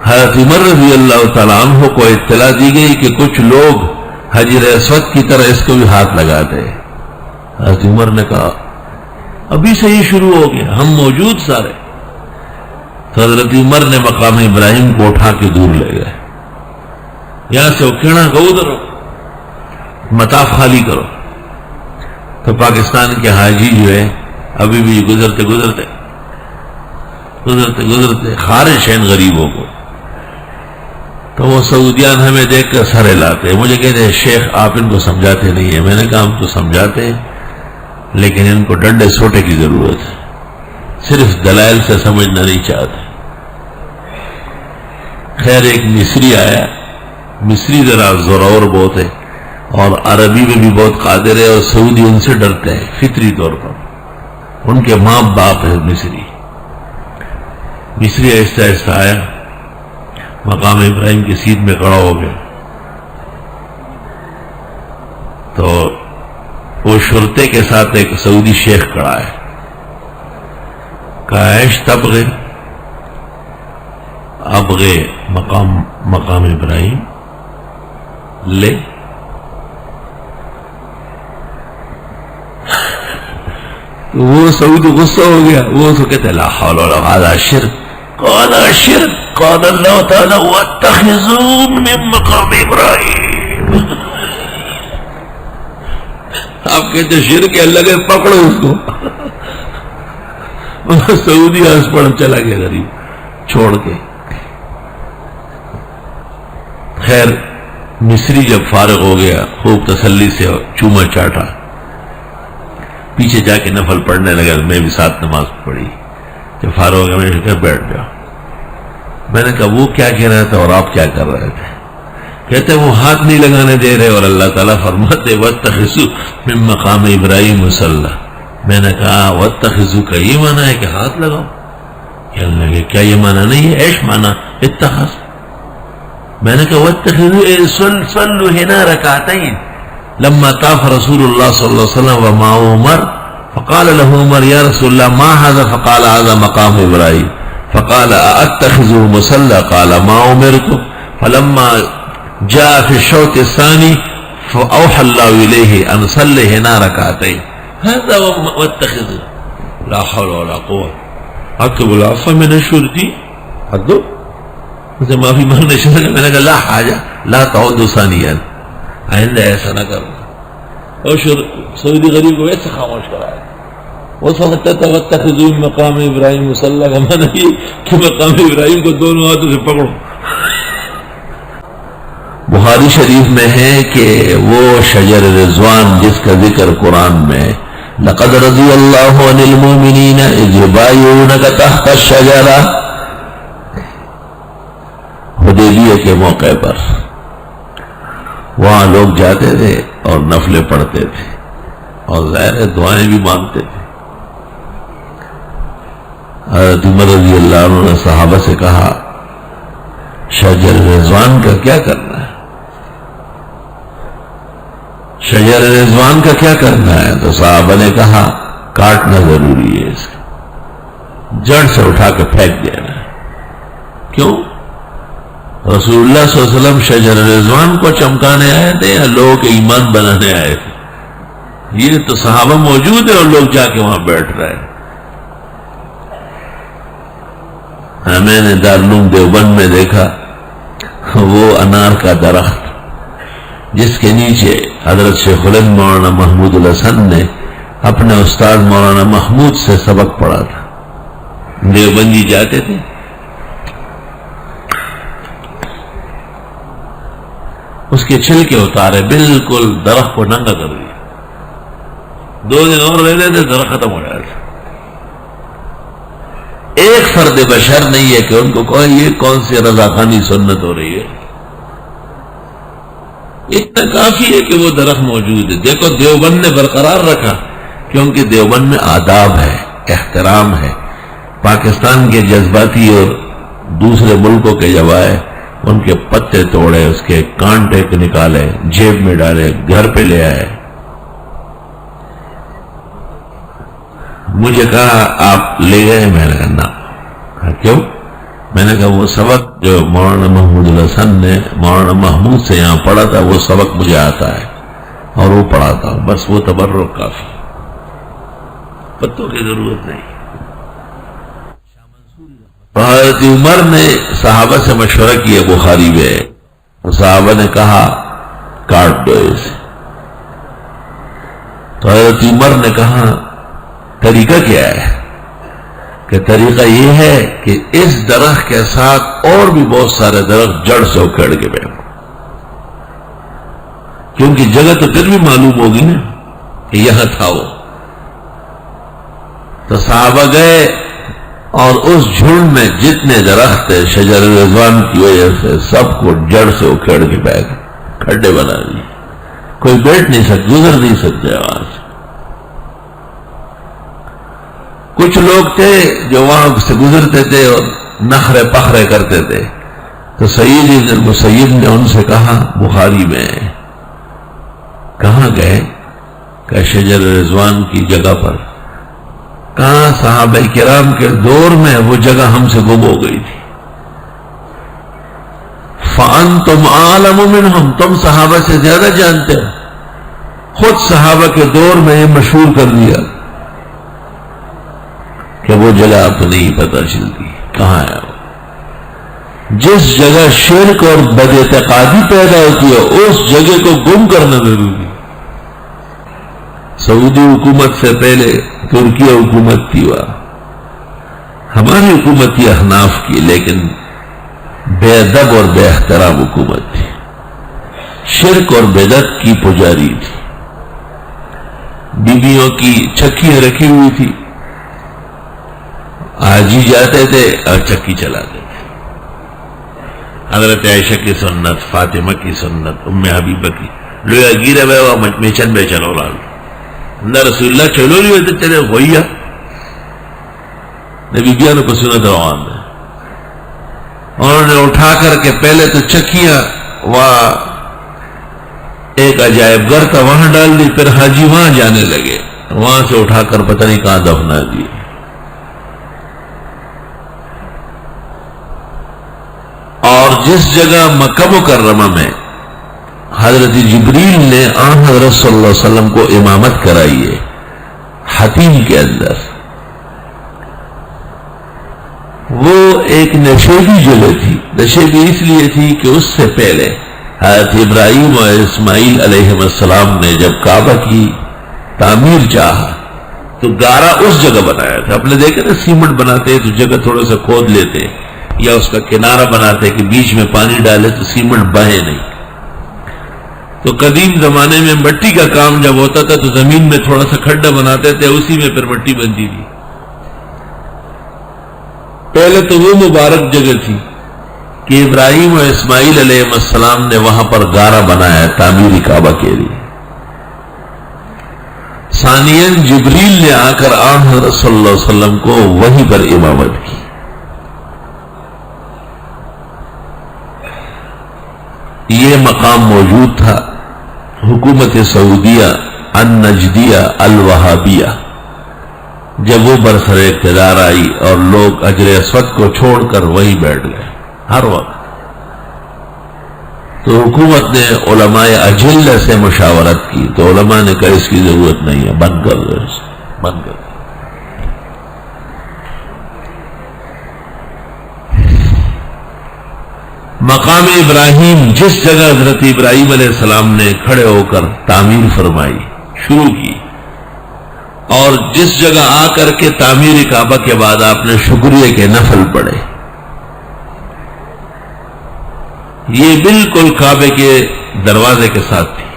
حضرت عمر رضی اللہ تعالیٰ عنہ کو اطلاع دی گئی کہ کچھ لوگ حجر اسود کی طرح اس کو بھی ہاتھ لگاتے ہیں. حضرت عمر نے کہا ابھی سے ہی شروع ہو گیا, ہم موجود سارے. تو حضرت عمر نے مقام ابراہیم کو اٹھا کے دور لے گئے. یہاں سے اکھیڑا کہ ادھر مطاف خالی کرو. تو پاکستان کے حاجی جو ہے ابھی بھی گزرتے خارش ہیں غریبوں کو. تو وہ سعودیان ہمیں دیکھ کر سر ہلاتے, مجھے کہتے ہیں شیخ آپ ان کو سمجھاتے نہیں ہیں. میں نے کہا ہم تو سمجھاتے ہیں لیکن ان کو ڈنڈے سوٹے کی ضرورت ہے, صرف دلائل سے سمجھنا نہیں چاہتے. خیر ایک مصری آیا, مصری ذرا زورور بہت ہے اور عربی میں بھی بہت قادر ہے, اور سعودی ان سے ڈرتے ہیں فطری طور پر, ان کے ماں باپ ہے مصری. مصری آہستہ آہستہ آیا, مقام ابراہیم کی سیٹ میں کھڑا ہو گیا. تو وہ شرطے کے ساتھ ایک سعودی شیخ کھڑا ہے. کہا عیش تبغے, ابغے مقام ابراہیم لے. وہ سعودی غصہ ہو گیا, وہ تو کہتے لا حول ولا قوة شرک. قال شرک قال اللہ تعالی واتخذوا من مقام ابراہیم. آپ کہتے شرک ہے, اللہ کے پکڑو اس کو. سعودی ہنس پڑ چلا گیا غریب چھوڑ کے. خیر مصری جب فارغ ہو گیا خوب تسلی سے چوما چاٹا, پیچھے جا کے نفل پڑھنے لگا. میں بھی ساتھ نماز پڑھی. جب فارغ ہو گیا میں نے کہا بیٹھ جاؤ. میں نے کہا وہ کیا کہہ رہا تھا اور آپ کیا کر رہے تھے؟ کہتے وہ ہاتھ نہیں لگانے دے رہے اور اللہ تعالیٰ فرماتے واتخذوا من مقام ابراہیم مصلی. میں نے کہا واتخذوا کا یہ معنی ہے کہ ہاتھ لگاؤ؟ کہنے لگے کیا یہ معنی نہیں ہے؟ عیش معنی اتخذ. میں نے کہا واتخذوا صلوا هنا رکعتين لما طاف رسول اللہ صلی اللہ علیہ وسلم ومعه عمر فقال له عمر یا رسول اللہ ما هذا؟ فقال هذا مقام ابراہیم. فقال اتخذوا مصلى قال ما امرت. فلما جاء في الشوط الثاني فاوحى الله اليه ان صلي هنا ركعتين. هذا واتخذوا. لا حول ولا قوه. اكتب العفو من الشرطي حدو مجھے معافی مانگنے شروع. میں نے کہا لا حاجہ لا تعود ثانیا, آئندہ ایسا نہ کرنا. اور سعودی غریب کو ایسے خاموش کرایا. وہ سمجھتا تھا واتخذوا من مقام ابراہیم مصلی کا معنی یہ کہ مقام ابراہیم کو دونوں ہاتھوں سے پکڑو. بخاری شریف میں ہے کہ وہ شجر رضوان جس کا ذکر قرآن میں لقد رضی اللہ عن المؤمنین اذ یبایعونک تحت الشجرہ, حدیبیہ کے موقع پر وہاں لوگ جاتے تھے اور نفلیں پڑھتے تھے اور ظاہر دعائیں بھی مانگتے تھے. حضرت عمر رضی اللہ عنہ نے صحابہ سے کہا شجر رضوان کا کیا کرنا ہے؟ شجر رضوان کا کیا کرنا ہے؟ تو صحابہ نے کہا کاٹنا ضروری ہے, اس کا جڑ سے اٹھا کے پھینک دینا ہے. کیوں؟ رسول اللہ صلی اللہ علیہ وسلم شجر رضوان کو چمکانے آئے تھے یا لوگوں کے ایمان بنانے آئے تھے؟ یہ تو صحابہ موجود ہے اور لوگ جا کے وہاں بیٹھ رہے ہیں. میں نے دارالعلوم دیوبند میں دیکھا وہ انار کا درخت جس کے نیچے حضرت شیخ الہند مولانا محمود الحسن نے اپنے استاد مولانا محمود سے سبق پڑھا تھا. دیوبندی جاتے تھے, اس کے چھلکے اتارے, بالکل درخت کو ننگا کر دیا. 2 دن اور رہ رہے تھے, درخت ختم ہو جاتا. ایک فرد بشر نہیں ہے کہ ان کو کہے یہ کون سی رضاخانی سنت ہو رہی ہے. اتنا کافی ہے کہ وہ درخت موجود ہے. دیکھو دیوبند نے برقرار رکھا کیونکہ دیوبند میں آداب ہے, احترام ہے. پاکستان کے جذباتی اور دوسرے ملکوں کے جب آئے ان کے پتے توڑے, اس کے کانٹے نکالے, جیب میں ڈالے, گھر پہ لے آئے. مجھے کہا آپ لے گئے؟ میں نے کہا نہ. کیوں؟ میں نے کہا وہ سبق جو مولانا محمود الحسن نے مولانا محمود سے یہاں پڑھا تھا وہ سبق مجھے آتا ہے اور وہ پڑھاتا ہوں، بس وہ تبرک کافی، پتوں کی ضرورت نہیں۔ حضرت عمر نے صحابہ سے مشورہ کیا بخاری میں، صحابہ نے کہا کاٹ دو اسے، تو حضرت عمر نے کہا طریقہ کیا ہے؟ کہ طریقہ یہ ہے کہ اس درخت کے ساتھ اور بھی بہت سارے درخت جڑ سے اکھڑ کے بیٹھو، کیونکہ جگہ تو پھر بھی معلوم ہوگی نا کہ یہاں تھا وہ۔ تو صحابہ گئے اور اس جھنڈ میں جتنے درخت تھے شجر رضوان کی وجہ سے سب کو جڑ سے اکھڑ کے بیٹھ کھڈے بنا دیے، کوئی بیٹھ نہیں سکتے، گزر نہیں سکتے وہاں سے۔ کچھ لوگ تھے جو وہاں سے گزرتے تھے اور نخرے پخرے کرتے تھے، تو سید ابن المسیب نے ان سے کہا بخاری میں، کہاں گئے؟ کہ شجر رضوان کی جگہ پر۔ کہاں؟ صحابہ کرام کے دور میں وہ جگہ ہم سے گم ہو گئی تھی۔ فَأَنْتُمْ أَعْلَمُ مِنْهُمْ، تم صحابہ سے زیادہ جانتے ہو، خود صحابہ کے دور میں یہ مشہور کر دیا کہ وہ جگہ آپ کو نہیں پتہ چلتی کہاں ہے وہ۔ جس جگہ شرک اور بد اعتقادی پیدا ہوتی ہے اس جگہ کو گم کرنا ضروری۔ سعودی حکومت سے پہلے ترکی حکومت تھی، وہاں ہماری حکومت تھی احناف کی، لیکن بے ادب اور بے احترام حکومت تھی، شرک اور بدعت کی پجاری تھی، بیویوں کی چکیاں رکھی ہوئی تھی، حاجی جاتے تھے اور چکی چلاتے تھے۔ حضرت عائشہ کی سنت، فاطمہ کی سنت، ام حبیبہ کی لویا گیرے بے وہ میچن بے چلو لال نہ رسول اللہ چلو لی ہوتے چلے ہوئیا نبی بیا نے کو سنت روان ہے۔ انہوں نے اٹھا کر کے پہلے تو چکیاں وہاں ایک عجائب گھر تھا وہاں ڈال دی، پھر حاجی وہاں جانے لگے، وہاں سے اٹھا کر پتہ نہیں کہاں دفنا دی۔ اور جس جگہ مکہ مکرمہ میں حضرت جبریل نے آن حضرت صلی اللہ علیہ وسلم کو امامت کرائی ہے حتیم کے اندر، وہ ایک نشیبی جگہ تھی۔ نشیبی اس لیے تھی کہ اس سے پہلے حضرت ابراہیم اور اسماعیل علیہ السلام نے جب کعبہ کی تعمیر چاہا تو گارا اس جگہ بنایا تھا۔ آپ نے دیکھا نا سیمنٹ بناتے ہیں تو جگہ تھوڑا سا کھود لیتے یا اس کا کنارہ بناتے کہ بیچ میں پانی ڈالے تو سیمنٹ بہے نہیں۔ تو قدیم زمانے میں مٹی کا کام جب ہوتا تھا تو زمین میں تھوڑا سا کھڈا بناتے تھے، اسی میں پھر مٹی بنتی تھی۔ پہلے تو وہ مبارک جگہ تھی کہ ابراہیم اور اسماعیل علیہ السلام نے وہاں پر گارا بنایا تعمیری کعبہ کے لیے۔ ثانیاً جبریل نے آ کر آن حضرت صلی اللہ علیہ وسلم کو وہیں پر امامت کی۔ یہ مقام موجود تھا حکومت سعودیہ النجدیہ الوہابیہ جب وہ برسر اقتدار آئی اور لوگ حجر اسود کو چھوڑ کر وہیں بیٹھ گئے ہر وقت، تو حکومت نے علماء اجلہ سے مشاورت کی تو علماء نے کہا اس کی ضرورت نہیں ہے، بند کر دو، بند کر دو۔ مقام ابراہیم جس جگہ حضرت ابراہیم علیہ السلام نے کھڑے ہو کر تعمیر فرمائی شروع کی، اور جس جگہ آ کر کے تعمیر کعبہ کے بعد آپ نے شکریہ کے نفل پڑھے، یہ بالکل کعبے کے دروازے کے ساتھ تھی۔